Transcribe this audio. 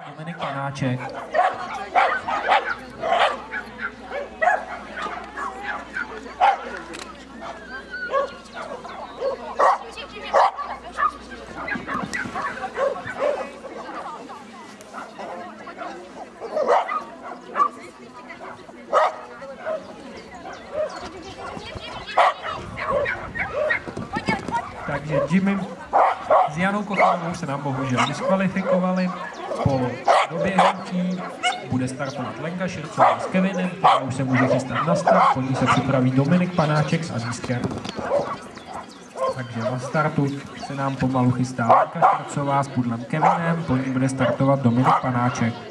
Dominik Panáček. Takže Jimmy s Janou Kochanovou se nám bohužel diskvalifikovali. Po doběhnutí bude startovat Lenka Šircová s Kevinem, která už se může chystat na start, po ní se připraví Dominik Panáček s Azískem. Takže na startu se nám pomalu chystá Lenka Šircová s Pudlem Kevinem, po ní bude startovat Dominik Panáček.